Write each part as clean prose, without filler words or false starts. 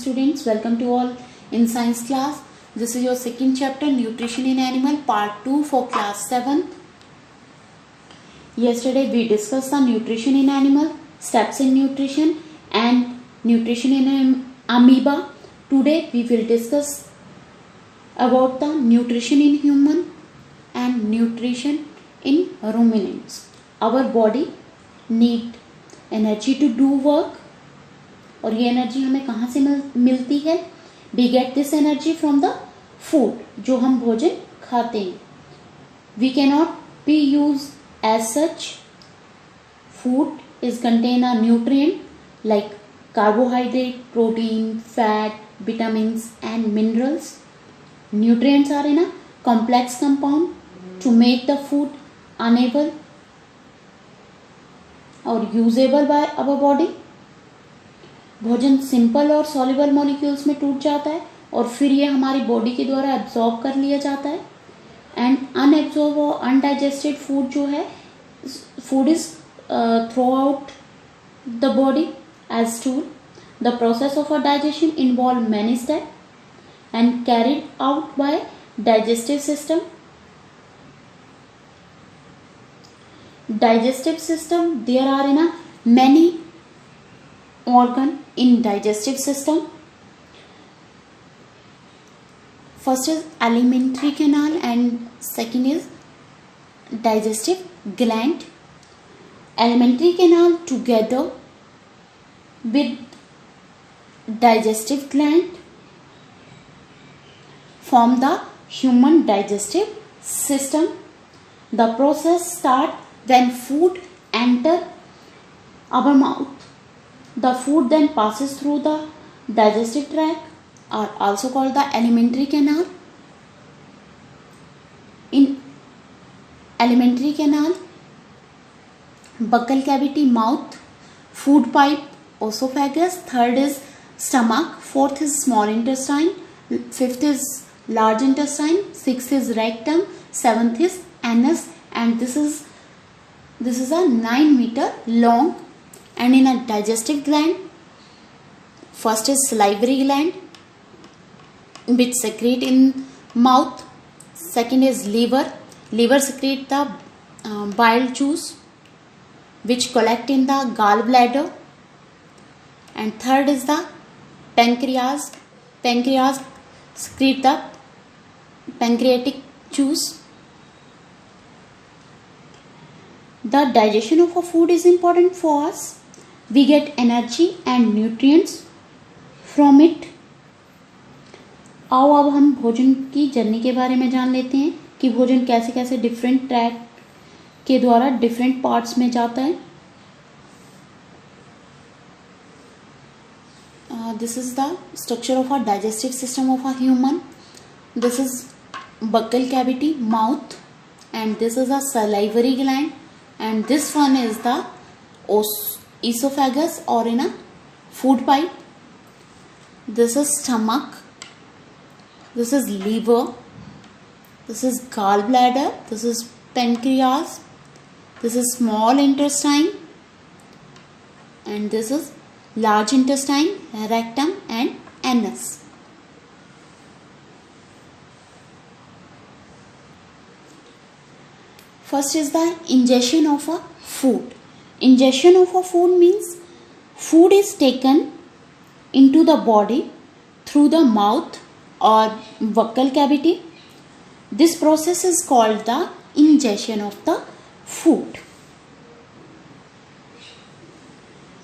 students, welcome to all in science class. This is your second chapter, nutrition in animal, part 2 for class 7. Yesterday we discussed the nutrition in animal, steps in nutrition and nutrition in amoeba. Today we will discuss about the nutrition in human and nutrition in ruminants. Our body need energy to do work, और ये energy हमें कहाँ से मिलती है? We get this energy from the food, जो हम भोजन खाते हैं. We can not be use as such. Food is contain a nutrient like carbohydrate, protein, fat, vitamins and minerals. Nutrients are in a complex compound to make the food unable or usable by our body. भोजन simple और soluble molecules में टूट जाता है और फिर ये हमारी बॉडी के द्वारा एब्जॉर्ब कर लिया जाता है. एंड अनएब्जॉर्ब और अनडाइजेस्टेड फूड जो है, food is throw out the body as stool. The process of a digestion involve many steps and carried out by digestive system. Digestive system, there are in a many organ in digestive system. First is alimentary canal and second is digestive gland. Alimentary canal together with digestive gland form the human digestive system. The process start when food enter our mouth. The food then passes through the digestive tract, are also called the alimentary canal. In alimentary canal, buccal cavity, mouth, food pipe, esophagus, third is stomach, fourth is small intestine, fifth is large intestine, sixth is rectum, seventh is anus, and this is a 9 meter long. And in a digestive gland, first is salivary gland which secrete in mouth, second is liver secrete the bile juice which collect in the gallbladder, and third is the pancreas secrete the pancreatic juice. The digestion of a food is important for us. We get energy and nutrients from it. आओ अब हम भोजन की journey के बारे में जान लेते हैं कि भोजन कैसे कैसे डिफरेंट ट्रैक के द्वारा डिफरेंट पार्ट्स में जाता है. This is the structure of a digestive system of a human. This is buccal cavity, mouth, and this is a salivary gland, and this one is the esophagus or in a food pipe. This is stomach, this is liver, this is gallbladder, this is pancreas, this is small intestine, and this is large intestine, rectum and anus. First is the ingestion of a food. Ingestion of a food means food is taken into the body through the mouth or buccal cavity. This process is called the ingestion of the food.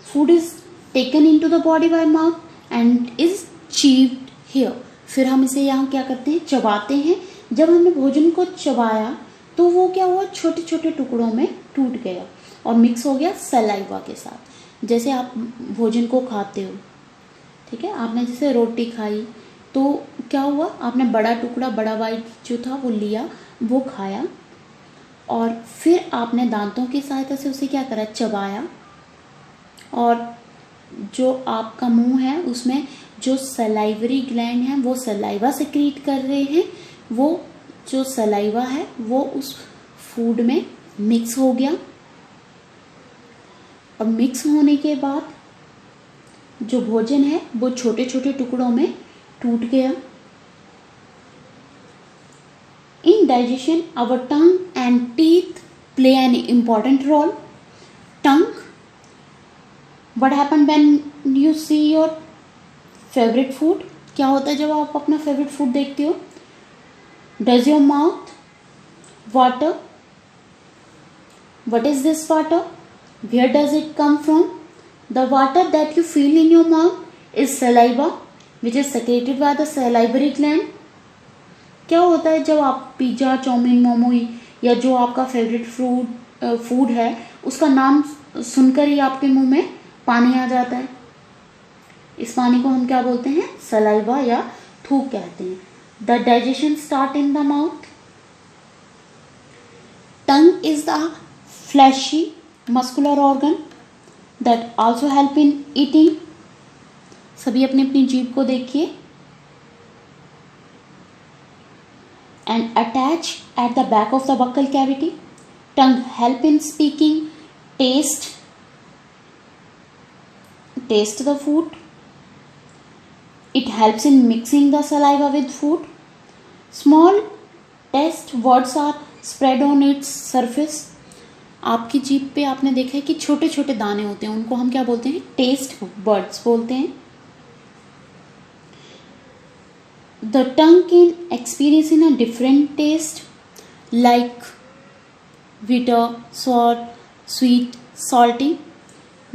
Food is taken into the body by mouth and is chewed here. फिर हम इसे यहाँ क्या करते हैं? चबाते हैं. जब हमने भोजन को चबाया तो वो क्या हुआ? छोटे छोटे टुकड़ों में टूट गया और मिक्स हो गया सलाइवा के साथ. जैसे आप भोजन को खाते हो, ठीक है, आपने जैसे रोटी खाई तो क्या हुआ? आपने बड़ा टुकड़ा, बड़ा बाइट जो था वो लिया, वो खाया और फिर आपने दांतों की सहायता से उसे क्या करा? चबाया. और जो आपका मुंह है उसमें जो सलाइवरी ग्लैंड है वो सलाइवा सिक्रीट कर रहे हैं. वो जो सलाइवा है वो उस फूड में मिक्स हो गया और मिक्स होने के बाद जो भोजन है वो छोटे छोटे टुकड़ों में टूट गया। In digestion, our tongue and teeth play an important role. Tongue, what happens when you see your favorite food? क्या होता है जब आप अपना favorite food देखते हो? Does your mouth water? What is this water? Where does it come from? The water that you feel in your mouth is saliva, which is secreted by the salivary gland. क्या होता है जब आप pizza, chowmein, momo या जो आपका favourite food है उसका नाम सुनकर ही आपके मुंह में पानी आ जाता है। इस पानी को हम क्या बोलते हैं? सलाइवा या थूक कहते हैं। The digestion start in the mouth. Tongue is the fleshy muscular organ that also help in eating. सभी अपनी अपनी जीभ को देखिए। And attach at the back of the buccal cavity. Tongue help in speaking, taste the food. It helps in mixing the saliva with food. Small taste words are spread on its surface. आपकी जीभ पे आपने देखा है कि छोटे छोटे दाने होते हैं, उनको हम क्या बोलते हैं? टेस्ट वर्ड्स बोलते हैं। The tongue can experience in a different taste like bitter, sour, sweet, salty,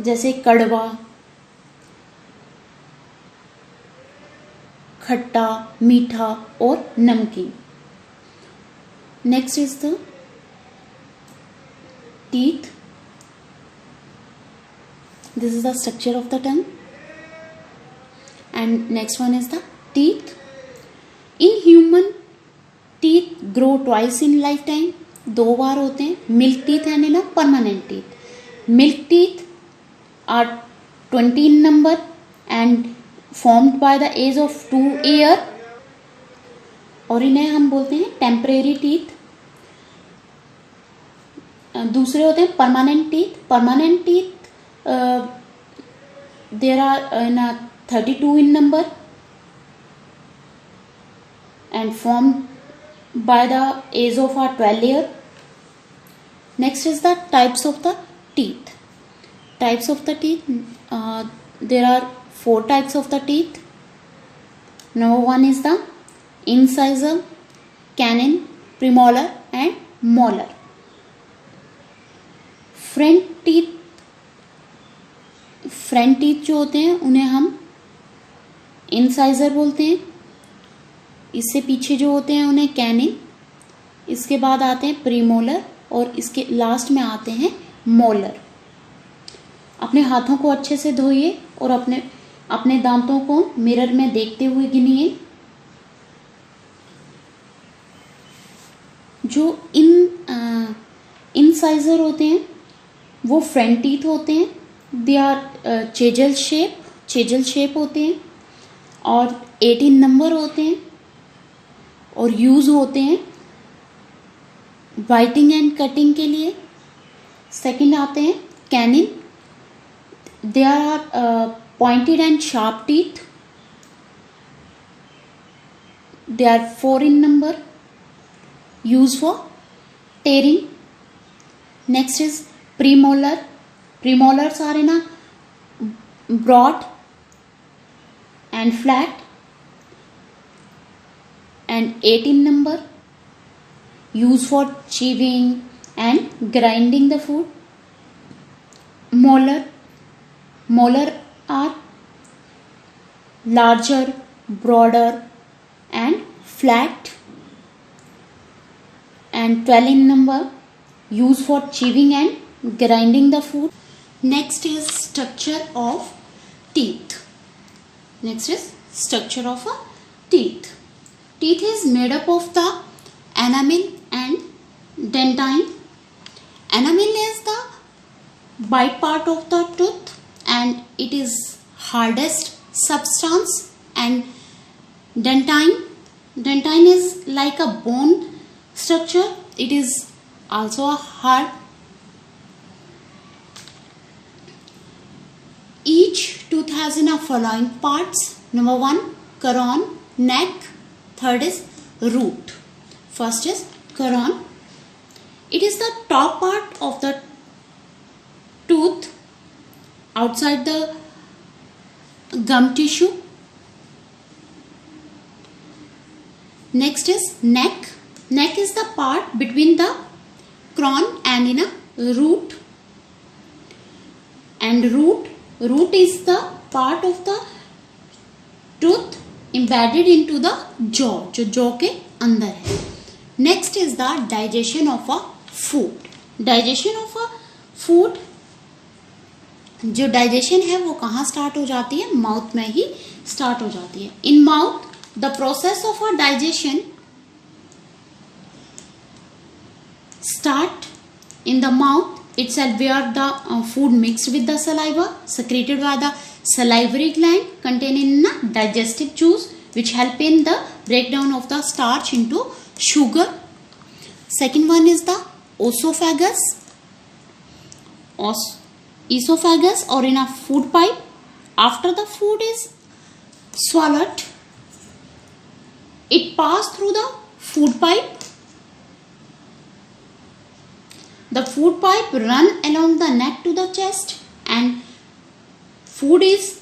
जैसे कड़वा, खट्टा, मीठा और नमकीन। Next is the teeth. This is the structure of the tongue. And next one is the teeth. In human, teeth grow twice in lifetime. 2 बार होते हैं। Milk teeth and in a permanent teeth. Milk teeth are 20 in number and formed by the age of 2 years. और इन्हें हम बोलते हैं temporary teeth. दूसरे होते हैं permanent teeth. Permanent teeth there are in a 32 in number and formed by the age of 12 years. Next is the types of the teeth. Types of the teeth, there are 4 types of the teeth. Number 1 is the incisor, canine, premolar and molar. Front teeth जो होते हैं उन्हें हम incisor बोलते हैं। इससे पीछे जो होते हैं उन्हें कैनिन, इसके बाद आते हैं प्रीमोलर और इसके लास्ट में आते हैं मोलर। अपने हाथों को अच्छे से धोइए और अपने दांतों को मिरर में देखते हुए गिनिए। जो इनसाइजर होते हैं वो फ्रंट टीथ होते हैं। दे आर चेजल शेप होते हैं और 18 नंबर होते हैं और यूज होते हैं बाइटिंग एंड कटिंग के लिए। सेकंड आते हैं canine. They are pointed and sharp teeth. They are 4 in number, used for tearing. Next is premolar. Premolars are in a broad and flat and 8 in number, used for chewing and grinding the food. Molar are larger, broader and flat and 12 in number, used for chewing and grinding the food. Next is structure of teeth. Teeth is made up of the enamel and dentine. Enamel is the white part of the tooth and it is hardest substance, and dentine is like a bone structure. It is also a hard. each tooth has in a following parts. Number 1, crown, neck. Third is root. First is crown. It is the top part of the tooth outside the gum tissue. Next is neck. Neck is the part between the crown and in a root. And root is the part of the tooth embedded into the jaw, जो jaw के अंदर है. Next is the digestion of a food. Digestion of a food, जो digestion है वो कहाँ start हो जाती है? माउथ में ही स्टार्ट हो जाती है. In mouth the process of a digestion start in the mouth itself, where the food mixed with the saliva secreted by the salivary gland containing the digestive juice, which help in the breakdown of the starch into sugar. Second one is the esophagus. Esophagus or in a food pipe. After the food is swallowed, it passes through the food pipe. The food pipe run along the neck to the chest, and food is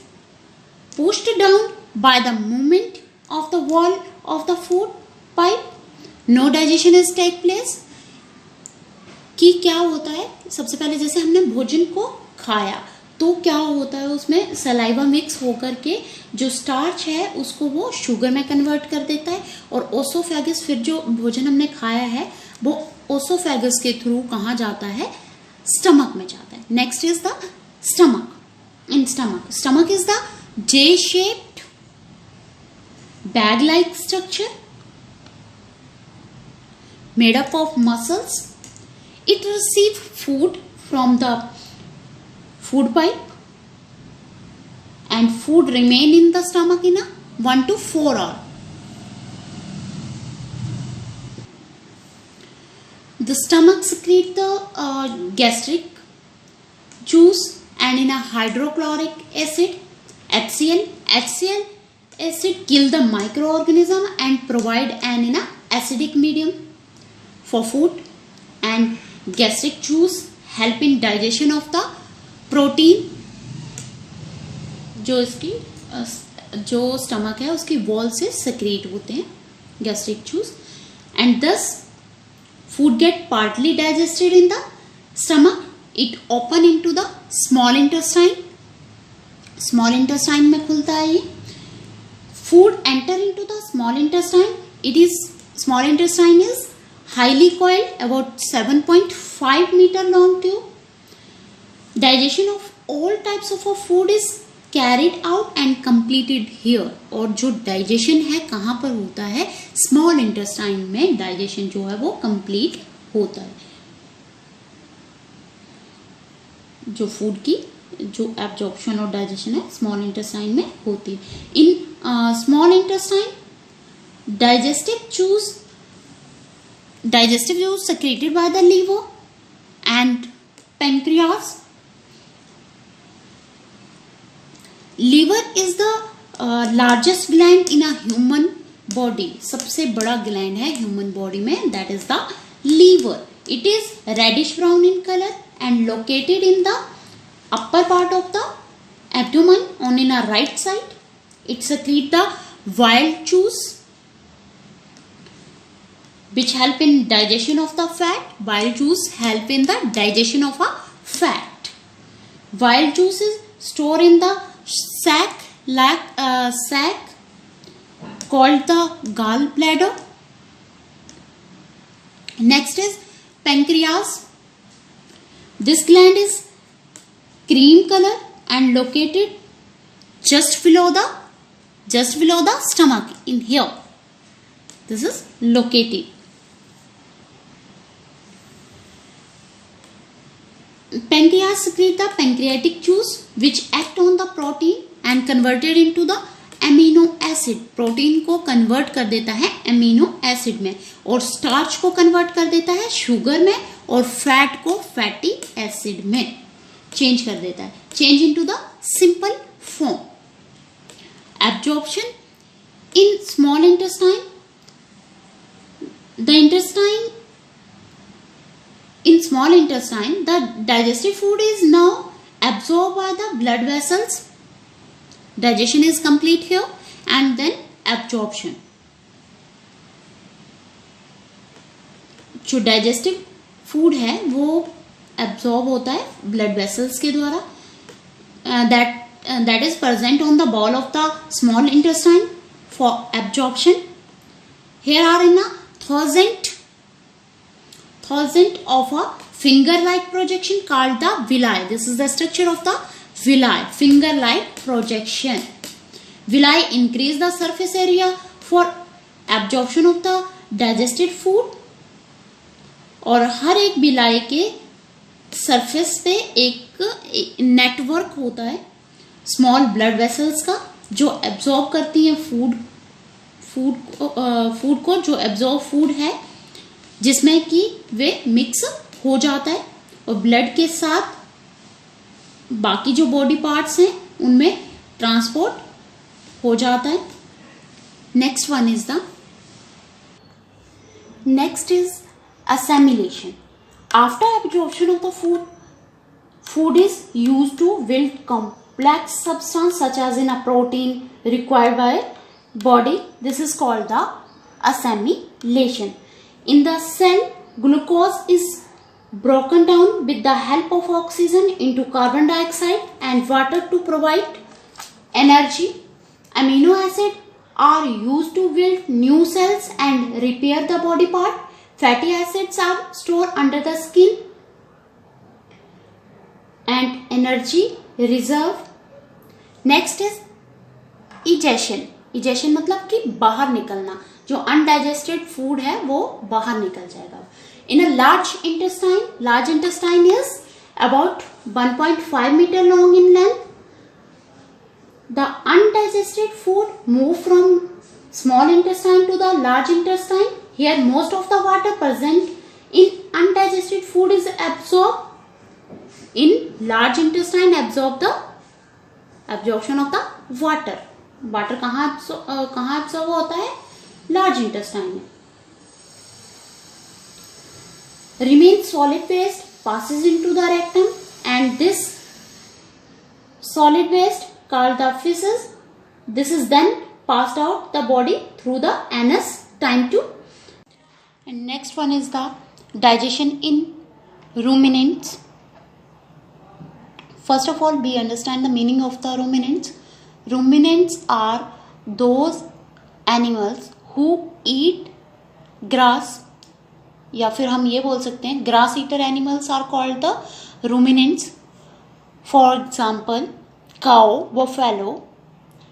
pushed down by the movement of the wall of the food pipe. No digestion is take place. कि क्या होता है? सबसे पहले जैसे हमने भोजन को खाया तो क्या होता है, उसमें सलाइवा मिक्स होकर के जो स्टार्च है उसको वो शुगर में कन्वर्ट कर देता है, और ओसोफेगस फिर जो भोजन हमने खाया है वो ओसोफेगस के थ्रू कहाँ जाता है? स्टमक में जाता है. Next is the stomach. In stomach is the J shaped bag like structure made up of muscles. It receives food from the food pipe, and food remain in the stomach in a 1 to 4 hours. The stomach secrete the gastric juice and in a hydrochloric acid, HCl. HCl acid kill the microorganism and provide an in a acidic medium for food, and gastric juice help in digestion of the protein. जो इसकी जो stomach है उसकी wall से secrete होते हैं gastric juice, and thus food get partly digested in the stomach. It open into the small intestine. Small intestine में खुलता है ये. Food enter into the small intestine. Small intestine is highly coiled, about 7.5 meter long tube. Digestion of all types of food is carried out and completed here. और जो digestion है कहाँ पर होता है? Small intestine में digestion जो है वो complete होता है. जो food की जो absorption और digestion है small intestine में होती है. In small intestine, digestive juice secreted by the liver and pancreas. Liver is the largest gland in a human body. सबसे बड़ा gland है human body में, that is the liver. It is reddish brown in color and located in the upper part of the abdomen on in a right side. It secretes the bile juice which help in digestion of the fat. Bile juice help in the digestion of a fat. Bile juice is stored in the sac called the gallbladder. Next is pancreas. This gland is cream color and located just below the stomach in here. This is located. Pancreas secrete the pancreatic juice which act on the protein and converted into the amino acid. Protein को convert कर देता है amino acid में, और starch को convert कर देता है शुगर में, और फैट को फैटी एसिड में. चेंज कर देता है, change into the simple form. Absorption in small intestine. The intestine, in small intestine, the digested food is now absorbed by the blood vessels. Digestion is complete here, and then absorption. जो digestive food है वो absorb होता है blood vessels के द्वारा. That is present on the wall of the small intestine for absorption. Here are in a thousand of a finger-like projection called the villi. This is the structure of the villi, finger-like projection. Villi increase the surface area for absorption of the digested food. और हर एक villi के surface पे एक network होता है small blood vessels का जो absorb करती है फूड को, जो एब्जॉर्ब फूड है जिसमें कि वे मिक्स हो जाता है और ब्लड के साथ बाकी जो बॉडी पार्ट्स हैं उनमें ट्रांसपोर्ट हो जाता है. Next one is the next is assimilation. After absorption of the food is used to build complex substance such as in a protein required by body. This is called the assimilation. In the cell, glucose is broken down with the help of oxygen into carbon dioxide and water to provide energy. Amino acids are used to build new cells and repair the body part. Fatty acids are stored under the skin and energy reserve. Next is egestion. Egestion मतलब कि बाहर निकलना, जो undigested food है वो बाहर निकल जाएगा. In a large intestine is about 1.5 meter long in length. The undigested food move from small intestine to the large intestine. Here most of the water present in undigested food is absorbed in large intestine. Absorption of the water. Water कहाँ absorb होता है? Large intestine में. Remains solid waste passes into the rectum and this solid waste called the feces. This is then passed out the body through the anus. Time to. And next one is the digestion in ruminants. First of all, we understand the meaning of the ruminants. Ruminants are those animals who eat grass, या फिर हम ये बोल सकते हैं grass eater animals are called the ruminants. For example, cow, buffalo,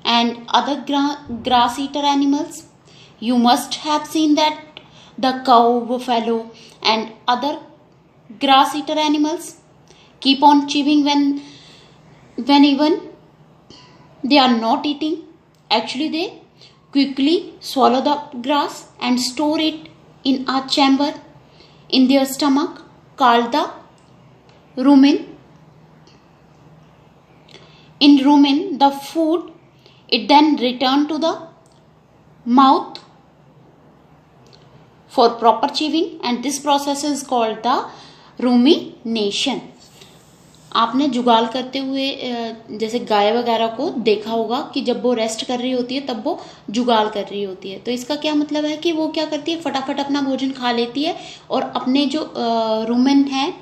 and other grass eater animals. You must have seen that the cow, buffalo, and other grass eater animals keep on chewing when even they are not eating. Actually, they quickly swallow the grass and store it in a chamber in their stomach called the rumen. In rumen, the food it then return to the mouth for proper chewing and this process is called the rumination. आपने जुगाल करते हुए जैसे गाय वगैरह को देखा होगा कि जब वो रेस्ट कर रही होती है तब वो जुगाल कर रही होती है. तो इसका क्या मतलब है कि वो क्या करती है, फटाफट अपना भोजन खा लेती है और अपने जो रुमेन है,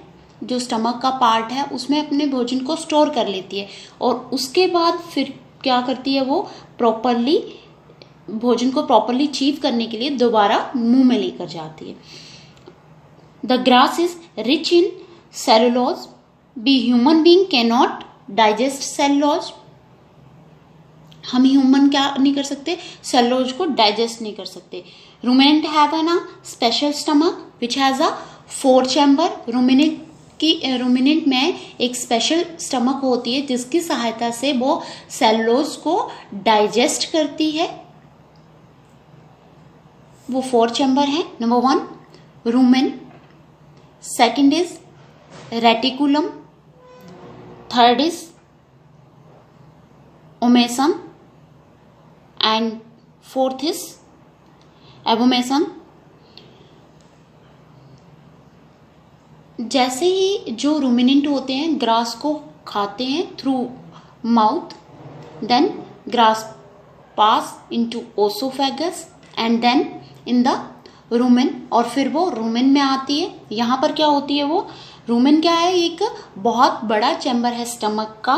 जो स्टमक का पार्ट है, उसमें अपने भोजन को स्टोर कर लेती है और उसके बाद फिर क्या करती है, वो प्रॉपरली भोजन को प्रॉपरली चीव करने के लिए दोबारा मुंह में लेकर जाती है. The grass is rich in cellulose. Be human being can not digest cellulose. हम ह्यूमन क्या नहीं कर सकते, सेलुलोज को डाइजेस्ट नहीं कर सकते. Ruminant have an special stomach which has a 4 chamber. Ruminant में एक स्पेशल स्टमक होती है जिसकी सहायता से वो सेलुलोज को डाइजेस्ट करती है. वो 4 चैम्बर है. Number 1 rumen, second is reticulum, third is omesum and fourth is abomesum. जैसे ही जो रूमिनेंट होते हैं ग्रास को खाते हैं through mouth, then grass pass into oesophagus and then in the rumen, और फिर वो रूमेन में आती है. यहाँ पर क्या होती है, वो रूमेन क्या है, एक बहुत बड़ा चैम्बर है स्टमक का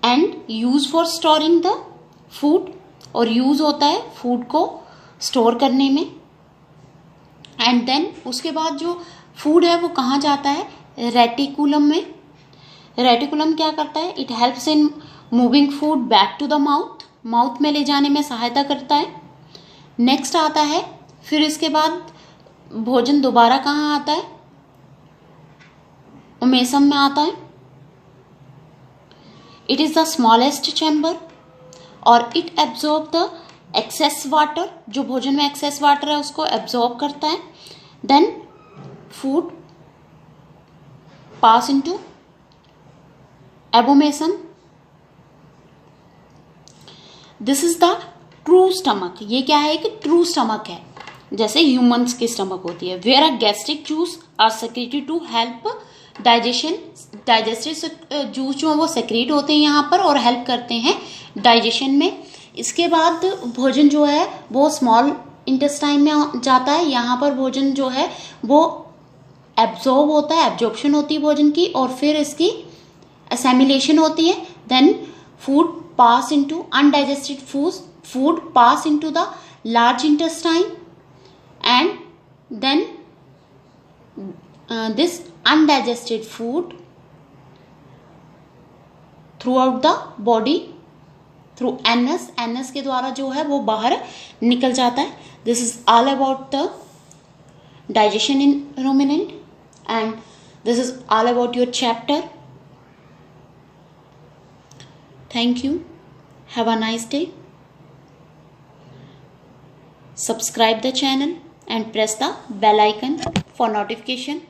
and use for storing the food, और यूज होता है फूड को स्टोर करने में. एंड देन उसके बाद जो फूड है वो कहाँ जाता है, रेटिकुलम में. रेटिकुलम क्या करता है, it helps in moving food back to the mouth, mouth में ले जाने में सहायता करता है. नेक्स्ट आता है, फिर इसके बाद भोजन दोबारा कहाँ आता है, ओमेसम में आता है. It is the smallest chamber और it absorb the excess water, जो भोजन में एक्सेस वाटर है उसको एब्जॉर्ब करता है. Then food pass into abomasum. This is the true stomach. ये क्या है कि ट्रू स्टमक है, जैसे ह्यूमंस की स्टमक होती है. Where are gastric juice are secreted to help digestion. Digestive juice जो है वो सेक्रेट होते हैं यहाँ पर और हेल्प करते हैं डाइजेशन में. इसके बाद भोजन जो है वो स्मॉल इंटेस्टाइन में जाता है. यहाँ पर भोजन जो है वो एब्जॉर्ब होता है, एब्जॉर्प्शन होती है भोजन की, और फिर इसकी असेमिलेशन होती है. Then food pass into undigested food pass into the large intestine and then this undigested food through out the body through anus. Anus के द्वारा जो है वो बाहर निकल जाता है. This is all about the digestion in ruminant and this is all about your chapter. Thank you. Have a nice day. Subscribe the channel and press the bell icon for notification.